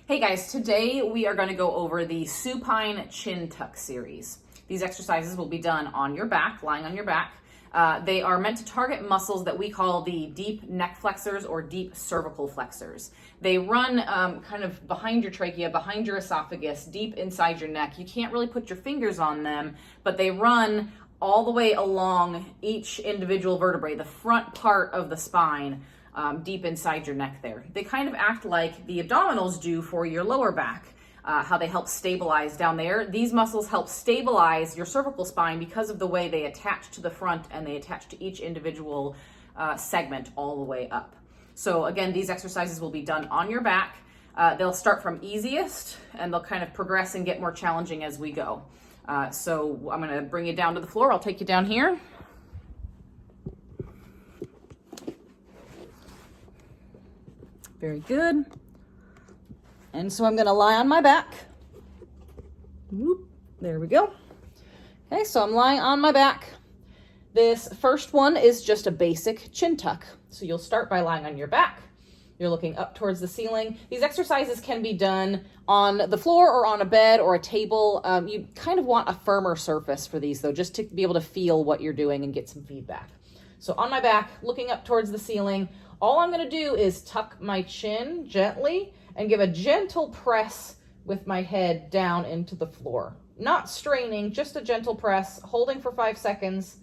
Hey guys, today we are going to go over the supine chin tuck series. These exercises will be done on your back, lying on your back. They are meant to target muscles that we call the deep neck flexors or deep cervical flexors. They run kind of behind your trachea, behind your esophagus, deep inside your neck. You can't really put your fingers on them, but they run all the way along each individual vertebrae, the front part of the spine. Deep inside your neck there. They kind of act like the abdominals do for your lower back, how they help stabilize down there. These muscles help stabilize your cervical spine because of the way they attach to the front and they attach to each individual segment all the way up. So again, these exercises will be done on your back. They'll start from easiest and they'll kind of progress and get more challenging as we go. So I'm gonna bring you down to the floor. I'll take you down here. Very good. And so I'm going to lie on my back. Whoop, there we go. Okay, so I'm lying on my back. This first one is just a basic chin tuck. So you'll start by lying on your back. You're looking up towards the ceiling. These exercises can be done on the floor or on a bed or a table. You kind of want a firmer surface for these though, just to be able to feel what you're doing and get some feedback. So on my back, looking up towards the ceiling, all I'm going to do is tuck my chin gently and give a gentle press with my head down into the floor. Not straining, just a gentle press, holding for 5 seconds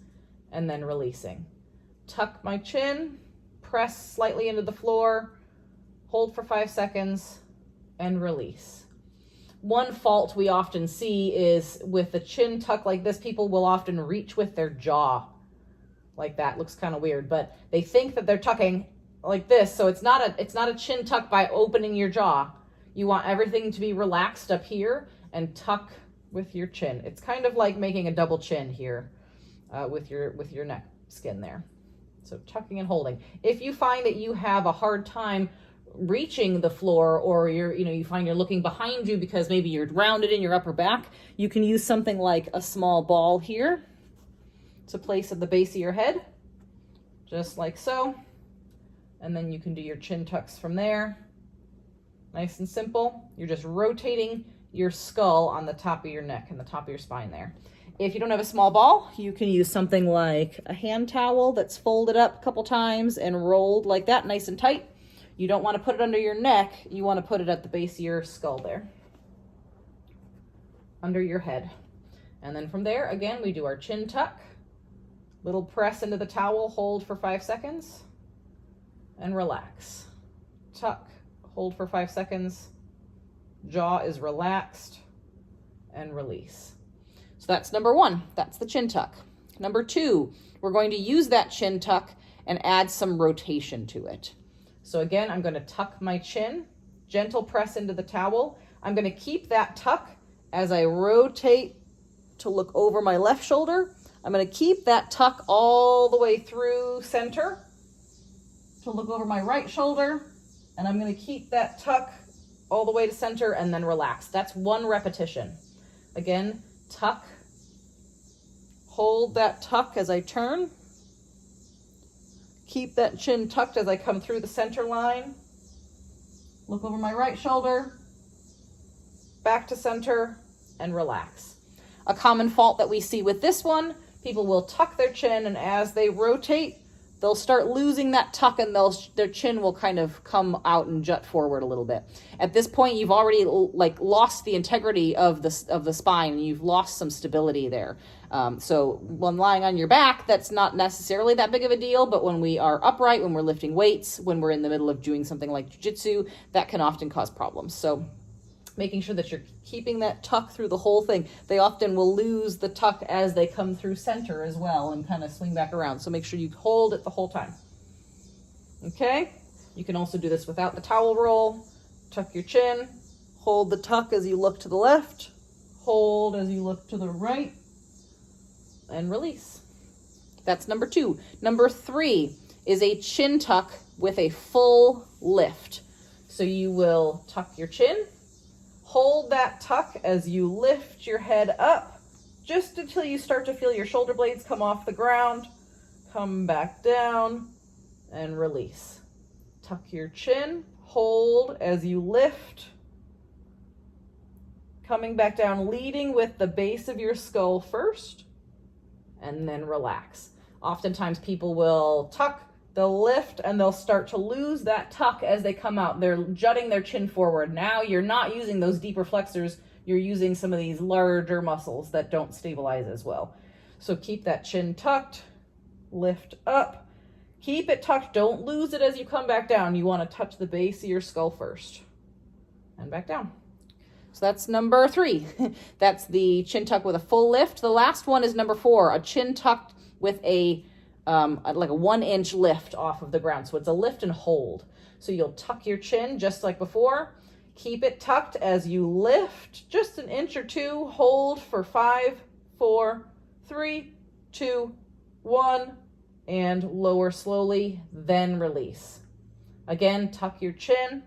and then releasing. Tuck my chin, press slightly into the floor, hold for 5 seconds and release. One fault we often see is with the chin tuck like this, people will often reach with their jaw like that. Looks kind of weird, but they think that they're tucking like this. So it's not a chin tuck by opening your jaw. You want everything to be relaxed up here and tuck with your chin. It's kind of like making a double chin here with your neck skin there. So tucking and holding. If you find that you have a hard time reaching the floor or you find you're looking behind you because maybe you're rounded in your upper back, you can use something like a small ball here to place at the base of your head, just like so. And then you can do your chin tucks from there. Nice and simple. You're just rotating your skull on the top of your neck and the top of your spine there. If you don't have a small ball, you can use something like a hand towel that's folded up a couple times and rolled like that, nice and tight. You don't want to put it under your neck. You want to put it at the base of your skull there, under your head. And then from there, again, we do our chin tuck. Little press into the towel, hold for 5 seconds. And relax. Tuck, hold for 5 seconds. Jaw is relaxed and release. So that's number one. That's the chin tuck. Number two, we're going to use that chin tuck and add some rotation to it. So again, I'm going to tuck my chin, gentle press into the towel. I'm going to keep that tuck as I rotate to look over my left shoulder. I'm going to keep that tuck all the way through center to look over my right shoulder, and I'm going to keep that tuck all the way to center and then relax. That's one repetition. Again, tuck, hold that tuck as I turn, keep that chin tucked as I come through the center line, look over my right shoulder, back to center, and relax. A common fault that we see with this one, people will tuck their chin, and as they rotate, they'll start losing that tuck and their chin will kind of come out and jut forward a little bit. At this point, you've already lost the integrity of the spine and you've lost some stability there. So when lying on your back, that's not necessarily that big of a deal, but when we are upright, when we're lifting weights, when we're in the middle of doing something like jiu-jitsu, that can often cause problems. So making sure that you're keeping that tuck through the whole thing. They often will lose the tuck as they come through center as well and kind of swing back around. So make sure you hold it the whole time. Okay? You can also do this without the towel roll. Tuck your chin, hold the tuck as you look to the left, hold as you look to the right, and release. That's number two. Number three is a chin tuck with a full lift. So you will tuck your chin, hold that tuck as you lift your head up just until you start to feel your shoulder blades come off the ground, come back down, and release. Tuck your chin, hold as you lift, coming back down, leading with the base of your skull first, and then relax. Oftentimes people will tuck, they'll lift, and they'll start to lose that tuck as they come out. They're jutting their chin forward. Now you're not using those deeper flexors, you're using some of these larger muscles that don't stabilize as well. So keep that chin tucked, lift up, keep it tucked, don't lose it as you come back down. You want to touch the base of your skull first, and back down. So that's number 3. That's the chin tuck with a full lift. The last one is number 4, a chin tucked with a like a 1-inch lift off of the ground. So it's a lift and hold. So you'll tuck your chin just like before. Keep it tucked as you lift just an inch or 2. Hold for 5, 4, 3, 2, 1, and lower slowly, then release. Again, tuck your chin,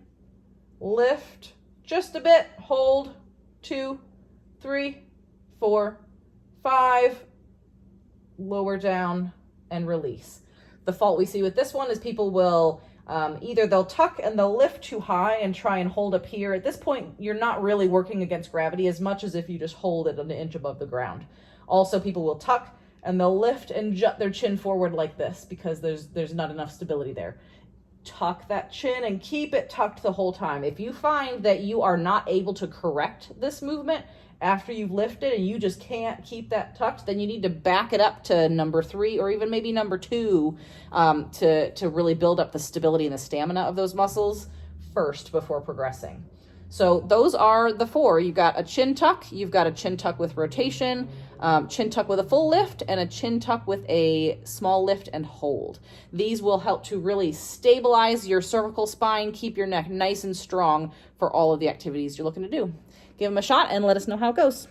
lift just a bit, hold, 2, 3, 4, 5, lower down, and release. The fault we see with this one is people will either they'll tuck and they'll lift too high and try and hold up here. At this point, you're not really working against gravity as much as if you just hold it an inch above the ground. Also, people will tuck and they'll lift and jut their chin forward like this because there's not enough stability there. Tuck that chin and keep it tucked the whole time. If you find that you are not able to correct this movement after you've lifted and you just can't keep that tucked, then you need to back it up to number 3 or even maybe number 2 to really build up the stability and the stamina of those muscles first before progressing. So those are the 4. You've got a chin tuck, you've got a chin tuck with rotation, chin tuck with a full lift, and a chin tuck with a small lift and hold. These will help to really stabilize your cervical spine, keep your neck nice and strong for all of the activities you're looking to do. Give them a shot and let us know how it goes.